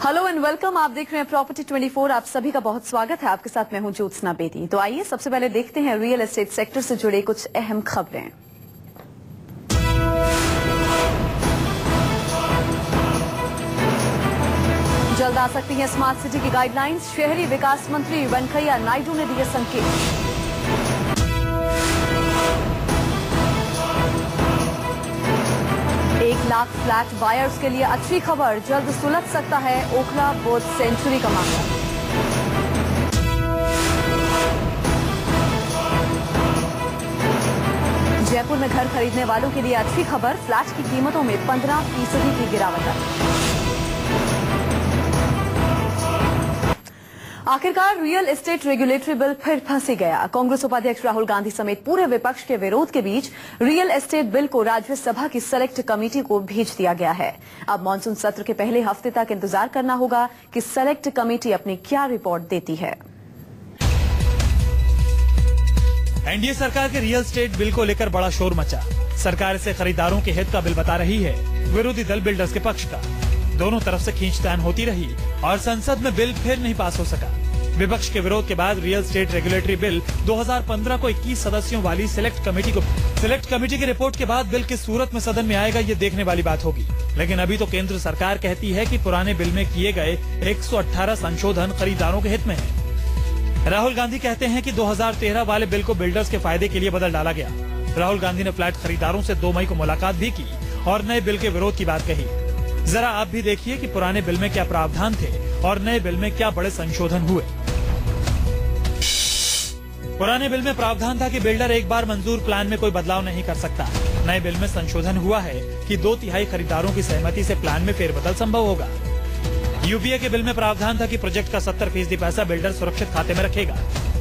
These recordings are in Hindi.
Hello and welcome. आप देख रहे हैं प्रॉपर्टी 24। आप सभी का बहुत स्वागत है। आपके साथ मैं हूं ज्योत्सना बेदी। तो आइए सबसे पहले देखते हैं रियल एस्टेट सेक्टर से जुड़े कुछ अहम खबरें। जल्द आ सकती है स्मार्ट सिटी की गाइडलाइंस। शहरी विकास मंत्री वेंकैया नायडू ने दिए संकेत। 1 लाख फ्लैट बायर्स के लिए अच्छी खबर। जल्द सुलझ सकता है ओखला बोर्ड सेंचुरी का मामला। जयपुर में घर खरीदने वालों के लिए अच्छी खबर। फ्लैट की कीमतों में 15% की गिरावट आई। आखिरकार रियल एस्टेट रेगुलेटरी बिल फिर फंस गया। कांग्रेस उपाध्यक्ष राहुल गांधी समेत पूरे विपक्ष के विरोध के बीच रियल एस्टेट बिल को राज्यसभा की सेलेक्ट कमेटी को भेज दिया गया है। अब मॉनसून सत्र के पहले हफ्ते तक इंतजार करना होगा कि सेलेक्ट कमेटी अपनी क्या रिपोर्ट देती है। एनडीए सरकार के रियल एस्टेट बिल को लेकर बड़ा शोर मचा। सरकार इसे खरीदारों के हित का बिल बता रही है, विरोधी दल बिल्डर्स के पक्ष का। दोनों तरफ से खींचतान होती रही और संसद में बिल फिर नहीं पास हो सका। विपक्ष के विरोध के बाद रियल एस्टेट रेगुलेटरी बिल 2015 को 21 सदस्यों वाली सेलेक्ट कमेटी की रिपोर्ट के बाद बिल किस सूरत में सदन में आएगा, ये देखने वाली बात होगी। लेकिन अभी तो केंद्र सरकार कहती है कि पुराने बिल में किए गए 118 संशोधन खरीदारों के हित में है। राहुल गांधी कहते हैं कि 2013 वाले बिल को बिल्डर्स के फायदे के लिए बदल डाला गया। राहुल गांधी ने फ्लैट खरीदारों से 2 मई को मुलाकात भी की और नए बिल के विरोध की बात कही। जरा आप भी देखिए कि पुराने बिल में क्या प्रावधान थे और नए बिल में क्या बड़े संशोधन हुए। पुराने बिल में प्रावधान था कि बिल्डर एक बार मंजूर प्लान में कोई बदलाव नहीं कर सकता। नए बिल में संशोधन हुआ है कि 2/3 खरीदारों की सहमति से प्लान में फेरबदल संभव होगा। यूपीए के बिल में प्रावधान था कि प्रोजेक्ट का 70% पैसा बिल्डर सुरक्षित खाते में रखेगा।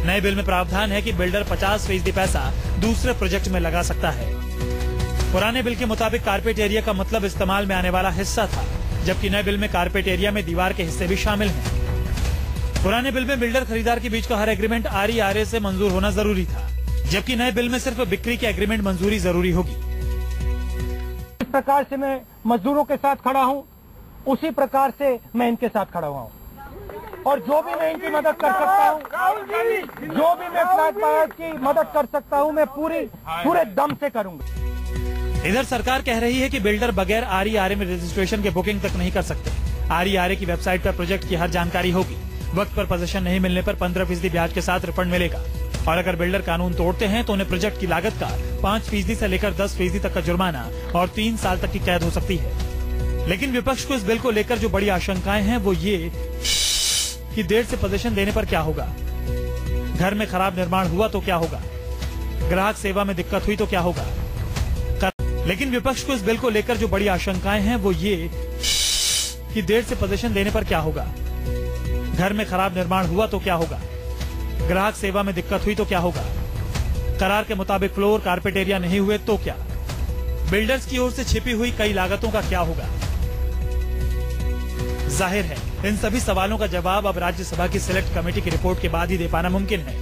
नए बिल में प्रावधान है कि बिल्डर 50% पैसा दूसरे प्रोजेक्ट में लगा सकता है। पुराने बिल के मुताबिक कारपेट एरिया का मतलब इस्तेमाल में आने वाला हिस्सा था, जबकि नए बिल में कारपेट एरिया में दीवार के हिस्से भी शामिल हैं। पुराने बिल में बिल्डर खरीदार के बीच का हर एग्रीमेंट RERA से मंजूर होना जरूरी था, जबकि नए बिल में सिर्फ बिक्री के एग्रीमेंट मंजूरी जरूरी होगी। इस प्रकार से मैं मजदूरों के साथ खड़ा हूं, उसी प्रकार से मैं इनके साथ खड़ा हुआ हूं और जो भी मैं इनकी मदद कर सकता हूं, जो भी मैं फ्लैट बायर्स की मदद कर सकता हूं, मैं पूरे दम से करूंगा। इधर सरकार कह रही है कि बिल्डर बगैर RERA में रजिस्ट्रेशन के बुकिंग तक नहीं कर सकते। RERA की वेबसाइट पर प्रोजेक्ट की हर जानकारी होगी। वक्त पर पोजीशन नहीं मिलने पर 15% ब्याज के साथ रिफंड मिलेगा और अगर बिल्डर कानून तोड़ते हैं तो उन्हें प्रोजेक्ट की लागत का 5% से लेकर 10% तक का जुर्माना और 3 साल तक की कैद हो सकती है। लेकिन विपक्ष को इस बिल को लेकर जो बड़ी आशंकाएं हैं वो ये कि देर से पोजीशन देने पर क्या होगा, घर में खराब निर्माण हुआ तो क्या होगा, ग्राहक सेवा में दिक्कत हुई तो क्या होगा। लेकिन विपक्ष को इस बिल को लेकर जो बड़ी आशंकाएं हैं वो ये कि देर से पोजीशन देने पर क्या होगा, घर में खराब निर्माण हुआ तो क्या होगा, ग्राहक सेवा में दिक्कत हुई तो क्या होगा, करार के मुताबिक फ्लोर कारपेट एरिया नहीं हुए तो क्या, बिल्डर्स की ओर से छिपी हुई कई लागतों का क्या होगा। जाहिर है इन सभी सवालों का जवाब अब राज्यसभा की सिलेक्ट कमेटी की रिपोर्ट के बाद ही दे पाना मुमकिन है,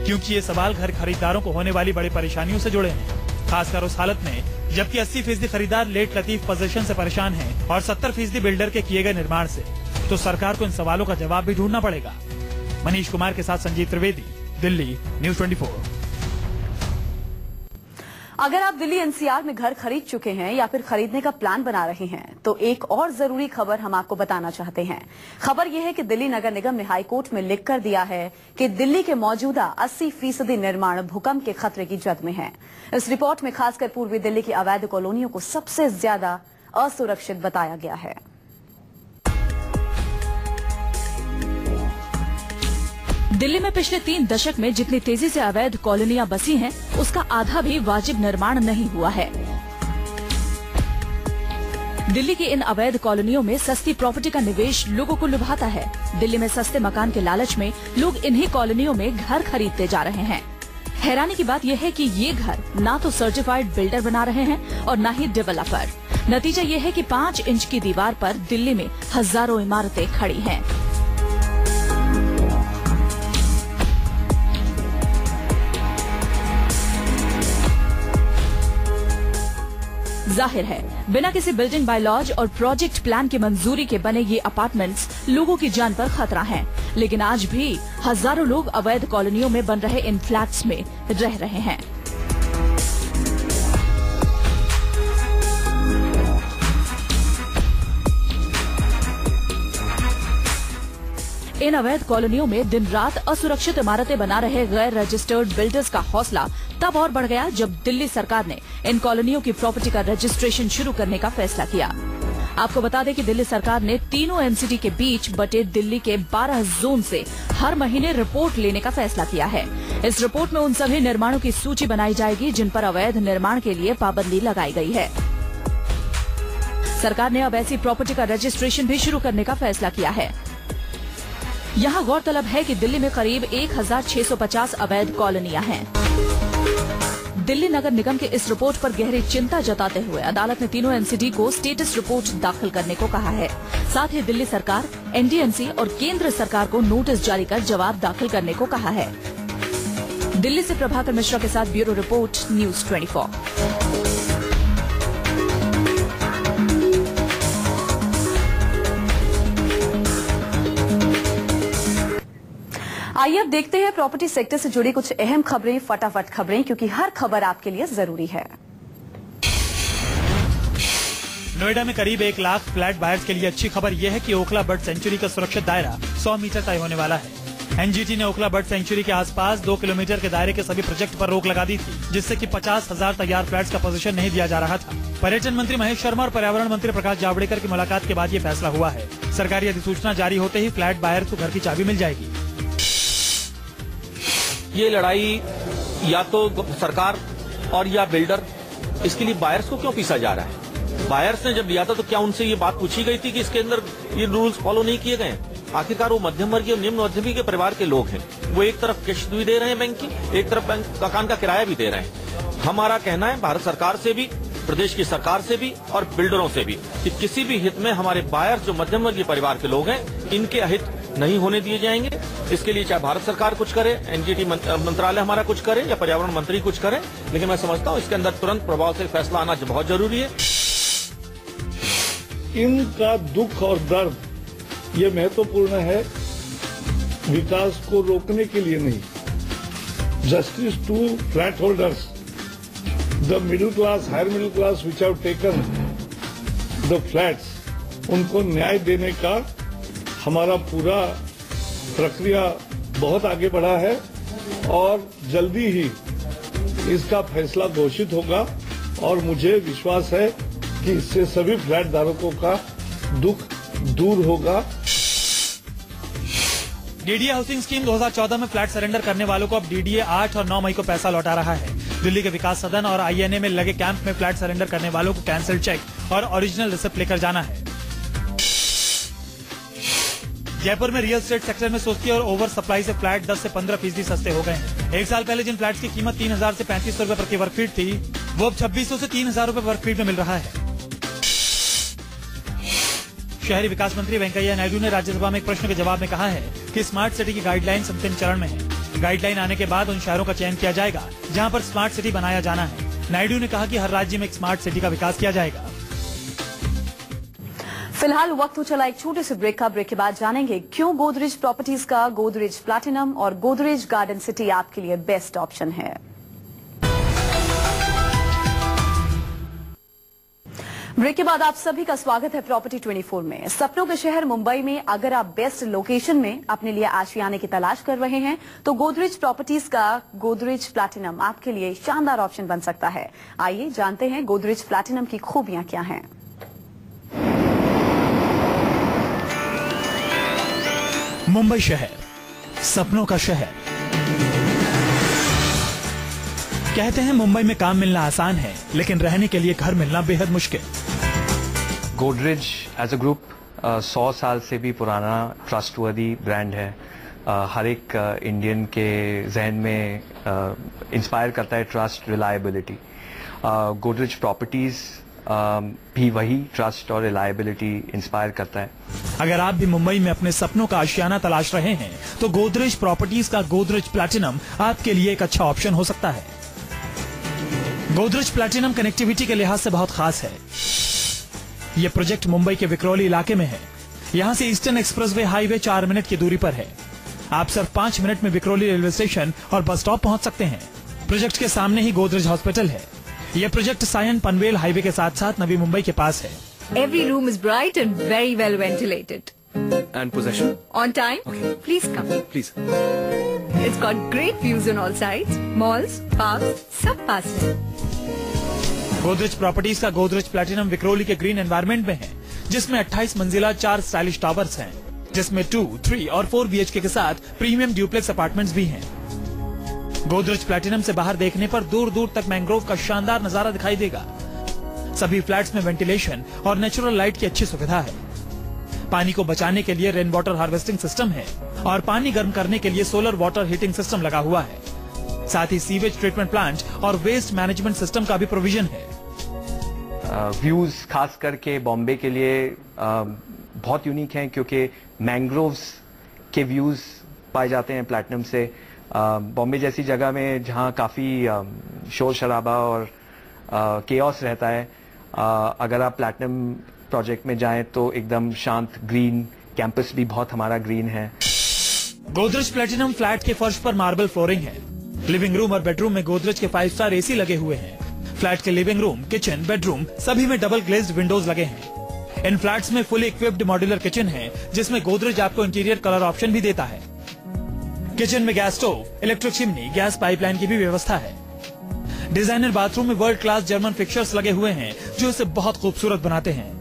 क्योंकि ये सवाल घर खरीदारों को होने वाली बड़ी परेशानियों से जुड़े हैं, खासकर उस हालत में जबकि 80% खरीदार लेट लतीफ पोजीशन से परेशान हैं और 70% बिल्डर के किए गए निर्माण से। तो सरकार को इन सवालों का जवाब भी ढूंढना पड़ेगा। मनीष कुमार के साथ संजीव त्रिवेदी, दिल्ली, न्यूज़ 24। अगर आप दिल्ली NCR में घर खरीद चुके हैं या फिर खरीदने का प्लान बना रहे हैं तो एक और जरूरी खबर हम आपको बताना चाहते हैं। खबर यह है कि दिल्ली नगर निगम ने हाई कोर्ट में लिख कर दिया है कि दिल्ली के मौजूदा 80% निर्माण भूकंप के खतरे की जद में है। इस रिपोर्ट में खासकर पूर्वी दिल्ली की अवैध कॉलोनियों को सबसे ज्यादा असुरक्षित बताया गया है। दिल्ली में पिछले 3 दशक में जितनी तेजी से अवैध कॉलोनियां बसी हैं, उसका आधा भी वाजिब निर्माण नहीं हुआ है। दिल्ली की इन अवैध कॉलोनियों में सस्ती प्रॉपर्टी का निवेश लोगों को लुभाता है। दिल्ली में सस्ते मकान के लालच में लोग इन्हीं कॉलोनियों में घर खरीदते जा रहे हैं। हैरानी की बात यह है कि ये घर ना तो सर्टिफाइड बिल्डर बना रहे हैं और न ही डेवलपर। नतीजा ये है कि 5 इंच की दीवार पर दिल्ली में हजारों इमारतें खड़ी हैं। जाहिर है बिना किसी बिल्डिंग बायलॉज और प्रोजेक्ट प्लान की मंजूरी के बने ये अपार्टमेंट्स लोगों की जान पर खतरा हैं। लेकिन आज भी हजारों लोग अवैध कॉलोनियों में बन रहे इन फ्लैट्स में रह रहे हैं। इन अवैध कॉलोनियों में दिन रात असुरक्षित इमारतें बना रहे गैर रजिस्टर्ड बिल्डर्स का हौसला तब और बढ़ गया जब दिल्ली सरकार ने इन कॉलोनियों की प्रॉपर्टी का रजिस्ट्रेशन शुरू करने का फैसला किया। आपको बता दें कि दिल्ली सरकार ने तीनों एमसीडी के बीच बटे दिल्ली के 12 जोन से हर महीने रिपोर्ट लेने का फैसला किया है। इस रिपोर्ट में उन सभी निर्माणों की सूची बनाई जाएगी जिन पर अवैध निर्माण के लिए पाबंदी लगाई गई है। सरकार ने अब ऐसी प्रॉपर्टी का रजिस्ट्रेशन भी शुरू करने का फैसला किया है। यहाँ गौरतलब है कि दिल्ली में करीब 1650 अवैध कॉलोनियां हैं। दिल्ली नगर निगम के इस रिपोर्ट पर गहरी चिंता जताते हुए अदालत ने तीनों एमसीडी को स्टेटस रिपोर्ट दाखिल करने को कहा है। साथ ही दिल्ली सरकार, एनडीएमसी और केंद्र सरकार को नोटिस जारी कर जवाब दाखिल करने को कहा है। दिल्ली से प्रभाकर मिश्रा के साथ ब्यूरो रिपोर्ट, न्यूज 24। आइए अब देखते हैं प्रॉपर्टी सेक्टर से जुड़ी कुछ अहम खबरें, फटाफट खबरें, क्योंकि हर खबर आपके लिए जरूरी है। नोएडा में करीब 1 लाख फ्लैट बायर्स के लिए अच्छी खबर यह है कि ओखला बर्ड सेंचुरी का सुरक्षित दायरा 100 मीटर तय होने वाला है। एनजीटी ने ओखला बर्ड सेंचुरी के आसपास 2 किलोमीटर के दायरे के सभी प्रोजेक्ट पर रोक लगा दी थी, जिससे कि 50,000 तैयार फ्लैट्स का पोजीशन नहीं दिया जा रहा था। पर्यटन मंत्री महेश शर्मा और पर्यावरण मंत्री प्रकाश जावड़ेकर की मुलाकात के बाद ये फैसला हुआ है। सरकारी अधिसूचना जारी होते ही फ्लैट बायर्स को घर की चाबी मिल जाएगी। ये लड़ाई या तो सरकार और या बिल्डर, इसके लिए बायर्स को क्यों पीसा जा रहा है? बायर्स ने जब लिया था तो क्या उनसे ये बात पूछी गई थी कि इसके अंदर ये रूल्स फॉलो नहीं किए गए? आखिरकार वो मध्यम वर्गीय और निम्न मध्यमी के परिवार के लोग हैं। वो एक तरफ किस्त भी दे रहे हैं बैंक की, एक तरफ बैंक मकान का किराया भी दे रहे हैं। हमारा कहना है भारत सरकार से भी, प्रदेश की सरकार से भी और बिल्डरों से भी कि किसी भी हित में हमारे बायर्स जो मध्यम वर्गीय परिवार के लोग हैं, इनके अहित नहीं होने दिए जाएंगे। इसके लिए चाहे भारत सरकार कुछ करे, एनजीटी मंत्रालय हमारा कुछ करे या पर्यावरण मंत्री कुछ करे, लेकिन मैं समझता हूँ इसके अंदर तुरंत प्रभाव से फैसला आना बहुत जरूरी है। इनका दुख और दर्द ये महत्वपूर्ण है, विकास को रोकने के लिए नहीं। Justice to flat holders, the middle class, higher middle class which have taken the flats, उनको न्याय देने का हमारा पूरा प्रक्रिया बहुत आगे बढ़ा है और जल्दी ही इसका फैसला घोषित होगा और मुझे विश्वास है कि इससे सभी फ्लैट धारकों का दुख दूर होगा। डीडीए हाउसिंग स्कीम 2014 में फ्लैट सरेंडर करने वालों को अब डीडीए 8 और 9 मई को पैसा लौटा रहा है। दिल्ली के विकास सदन और आईएनए में लगे कैंप में फ्लैट सरेंडर करने वालों को कैंसिल चेक और ओरिजिनल रिसिप्ट लेकर जाना है। जयपुर में रियल एस्टेट सेक्टर में सस्ती और ओवर सप्लाई से फ्लैट 10 से 15% सस्ते हो गए हैं। एक साल पहले जिन फ्लैट्स की कीमत 3,000 से 3,500 रुपए प्रति वर्ग फीट थी, वो अब 2,600 से 3,000 रुपए वर्ग फीट में मिल रहा है। शहरी विकास मंत्री वेंकैया नायडू ने राज्यसभा में एक प्रश्न के जवाब में कहा है कि स्मार्ट सिटी की गाइडलाइन अंतिम चरण में है। गाइडलाइन आने के बाद उन शहरों का चयन किया जाएगा जहां पर स्मार्ट सिटी बनाया जाना है। नायडू ने कहा कि हर राज्य में एक स्मार्ट सिटी का विकास किया जाएगा। फिलहाल वक्त हो चला एक छोटे से ब्रेक का। ब्रेक के बाद जानेंगे क्यों गोदरेज प्रॉपर्टीज का गोदरेज प्लैटिनम और गोदरेज गार्डन सिटी आपके लिए बेस्ट ऑप्शन है। ब्रेक के बाद आप सभी का स्वागत है प्रॉपर्टी 24 में। सपनों के शहर मुंबई में अगर आप बेस्ट लोकेशन में अपने लिए आशियाने की तलाश कर रहे हैं तो गोदरेज प्रॉपर्टीज का गोदरेज प्लैटिनम आपके लिए शानदार ऑप्शन बन सकता है। आइए जानते हैं गोदरेज प्लैटिनम की खूबियां क्या हैं। मुंबई शहर, सपनों का शहर। कहते हैं मुंबई में काम मिलना आसान है, लेकिन रहने के लिए घर मिलना बेहद मुश्किल। गोदरेज एज अ ग्रुप 100 साल से भी पुराना ट्रस्टवर्दी ब्रांड है। हर एक इंडियन के जहन में इंस्पायर करता है ट्रस्ट, रिलायबिलिटी। गोदरेज प्रॉपर्टीज भी वही ट्रस्ट और रिलायबिलिटी इंस्पायर करता है। अगर आप भी मुंबई में अपने सपनों का आशियाना तलाश रहे हैं तो गोदरेज प्रॉपर्टीज का गोदरेज प्लैटिनम आपके लिए एक अच्छा ऑप्शन हो सकता है। गोदरेज प्लैटिनम कनेक्टिविटी के लिहाज से बहुत खास है। ये प्रोजेक्ट मुंबई के विक्रोली इलाके में है। यहाँ से ईस्टर्न एक्सप्रेसवे हाईवे 4 मिनट की दूरी पर है। आप सिर्फ 5 मिनट में विक्रोली रेलवे स्टेशन और बस स्टॉप पहुँच सकते हैं। प्रोजेक्ट के सामने ही गोदरेज हॉस्पिटल है। यह प्रोजेक्ट सायन पनवेल हाईवे के साथ साथ नवी मुंबई के पास है। Every room is bright and very well ventilated. And possession? On time? Okay. Please come. Please. It's got great views on all sides. Malls, parks, सब पास है। गोदरेज प्रॉपर्टीज का गोदरेज प्लैटिनम विक्रोली के ग्रीन एनवायरनमेंट में है, जिसमें 28 मंजिला 4 स्टाइलिश टावर्स हैं, जिसमें 2, 3 और 4 BHK के साथ प्रीमियम ड्यूप्लेक्स अपार्टमेंट्स भी हैं। गोदरेज प्लैटिनम से बाहर देखने पर दूर दूर तक मैंग्रोव का शानदार नजारा दिखाई देगा। सभी फ्लैट्स में वेंटिलेशन और नेचुरल लाइट की अच्छी सुविधा है। पानी को बचाने के लिए रेन वाटर हार्वेस्टिंग सिस्टम है और पानी गर्म करने के लिए सोलर वाटर हीटिंग सिस्टम लगा हुआ है। साथ ही सीवेज ट्रीटमेंट प्लांट और वेस्ट मैनेजमेंट सिस्टम का भी प्रोविजन है। व्यूज खास करके बॉम्बे के लिए बहुत यूनिक हैं, क्योंकि मैंग्रोव्स के व्यूज पाए जाते हैं प्लैटिनम से। बॉम्बे जैसी जगह में जहां काफी शोर शराबा और केओस रहता है, अगर आप प्लैटिनम प्रोजेक्ट में जाएं तो एकदम शांत ग्रीन कैंपस भी बहुत हमारा ग्रीन है। गोदरेज प्लैटिनम फ्लैट के फर्श पर मार्बल फ्लोरिंग है। लिविंग रूम और बेडरूम में गोदरेज के 5 स्टार AC लगे हुए हैं। फ्लैट के लिविंग रूम, किचन, बेडरूम सभी में डबल ग्लेज्ड विंडोज लगे हैं। इन फ्लैट्स में फुली इक्विप्ड मॉड्यूलर किचन है, जिसमें गोदरेज आपको इंटीरियर कलर ऑप्शन भी देता है। किचन में gas stove, electric chimney, gas pipeline की भी व्यवस्था है। डिजाइनर बाथरूम में वर्ल्ड क्लास जर्मन फिक्चर्स लगे हुए हैं, जो इसे बहुत खूबसूरत बनाते हैं।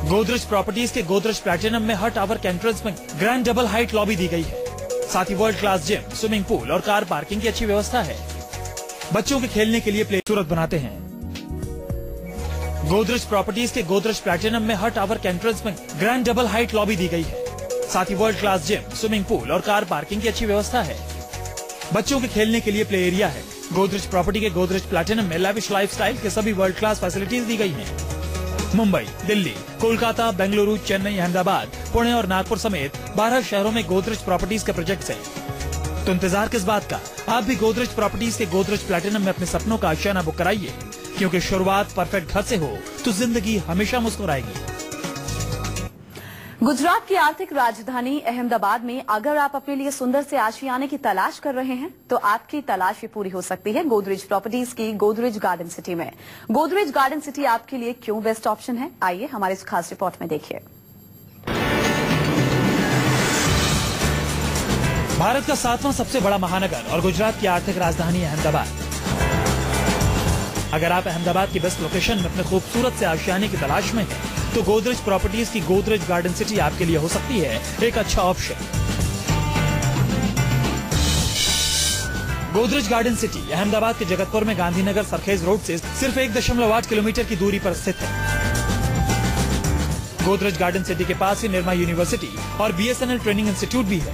गोदरेज प्रॉपर्टीज के गोदरेज प्लैटिनम में हर टावर के एंट्रेंस में ग्रैंड डबल हाइट लॉबी दी गई है। साथ ही world class gym, swimming pool और कार पार्किंग की अच्छी व्यवस्था है। बच्चों के खेलने के लिए प्ले खूबसूरत बनाते हैं। गोदरेज प्रॉपर्टीज के गोदरेज प्लैटिनम में हर टावर के एंट्रेंस में ग्रैंड डबल हाइट लॉबी दी गई है। साथ ही world class gym, swimming pool और कार पार्किंग की अच्छी व्यवस्था है। बच्चों के खेलने के लिए प्ले एरिया है। गोदरेज प्रॉपर्टी के गोदरेज प्लैटिनम में लैविश लाइफस्टाइल के सभी वर्ल्ड क्लास फैसिलिटीज दी गई हैं। मुंबई, दिल्ली, कोलकाता, बेंगलुरु, चेन्नई, अहमदाबाद, पुणे और नागपुर समेत 12 शहरों में गोदरेज प्रॉपर्टीज के प्रोजेक्ट्स हैं। तो इंतजार किस बात का? आप भी गोदरेज प्रॉपर्टीज के गोदरेज प्लैटिनम में अपने सपनों का आशियाना बुक कराइए, क्योंकि शुरुआत परफेक्ट घर से हो तो जिंदगी हमेशा मुस्कुराएगी। गुजरात की आर्थिक राजधानी अहमदाबाद में अगर आप अपने लिए सुंदर से आशियाने की तलाश कर रहे हैं, तो आपकी तलाश भी पूरी हो सकती है गोदरेज प्रॉपर्टीज की गोदरेज गार्डन सिटी में। गोदरेज गार्डन सिटी आपके लिए क्यों बेस्ट ऑप्शन है, आइए हमारे इस खास रिपोर्ट में देखिए। भारत का 7वां सबसे बड़ा महानगर और गुजरात की आर्थिक राजधानी अहमदाबाद। अगर आप अहमदाबाद की बेस्ट लोकेशन में अपने खूबसूरत से आशियाने की तलाश में हैं, तो गोदरेज प्रॉपर्टीज की गोदरेज गार्डन सिटी आपके लिए हो सकती है एक अच्छा option. Godrej garden city Ahmedabad के जगतपुर में गांधीनगर सरखेज रोड से सिर्फ 1.8 किलोमीटर की दूरी पर स्थित है। गोदरेज गार्डन सिटी के पास ही निर्मा यूनिवर्सिटी और BSNL ट्रेनिंग इंस्टीट्यूट भी है।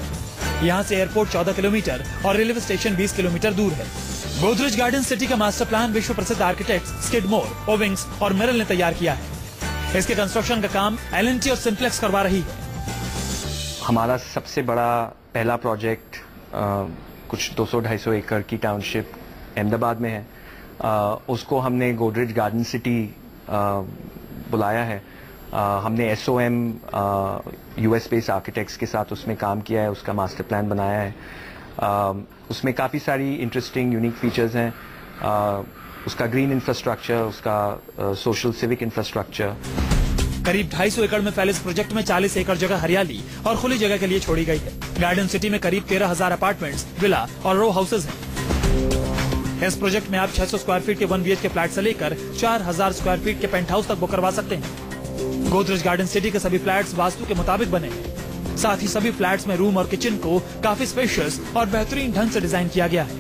यहाँ से एयरपोर्ट 14 किलोमीटर और रेलवे स्टेशन 20 किलोमीटर दूर है। गोदरेज गार्डन सिटी का मास्टर प्लान विश्व प्रसिद्ध आर्किटेक्ट स्किडमोर, ओविंग्स और मेरल ने तैयार किया है। इसके कंस्ट्रक्शन का काम L&T और सिंप्लेक्स करवा रही है। हमारा सबसे बड़ा पहला प्रोजेक्ट कुछ 200-250 एकड़ की टाउनशिप अहमदाबाद में है। उसको हमने गोदरेज गार्डन सिटी बुलाया है। हमने SOM US बेस्ड आर्किटेक्ट्स के साथ उसमें काम किया है, उसका मास्टर प्लान बनाया है। उसमें काफ़ी सारी इंटरेस्टिंग यूनिक फीचर्स हैं। उसका ग्रीन इंफ्रास्ट्रक्चर, उसका सोशल सिविक इंफ्रास्ट्रक्चर। करीब 250 एकड़ में फैले इस प्रोजेक्ट में 40 एकड़ जगह हरियाली और खुली जगह के लिए छोड़ी गई है। गार्डन सिटी में करीब 13,000 अपार्टमेंट्स, विला और रो हाउसेज हैं। इस प्रोजेक्ट में आप 600 स्क्वायर फीट के 1 BHK फ्लैट से लेकर 4,000 स्क्वायर फीट के पेंट हाउस तक बुक करवा सकते हैं। गोदरेज गार्डन सिटी के सभी फ्लैट्स वास्तु के मुताबिक बने हैं। साथ ही सभी फ्लैट्स में रूम और किचन को काफी स्पेशियस और बेहतरीन ढंग से डिजाइन किया गया है।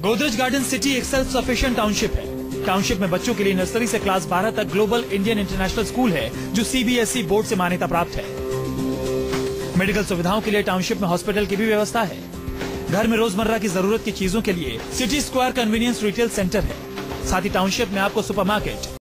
गोदरेज गार्डन सिटी एक सेल्फ सफिशिएंट टाउनशिप है। टाउनशिप में बच्चों के लिए नर्सरी से क्लास 12 तक ग्लोबल इंडियन इंटरनेशनल स्कूल है, जो CBSE बोर्ड से मान्यता प्राप्त है। मेडिकल सुविधाओं के लिए टाउनशिप में हॉस्पिटल की भी व्यवस्था है। घर में रोजमर्रा की जरूरत की चीजों के लिए city square convenience retail centre है। साथ ही टाउनशिप में आपको सुपरमार्केट,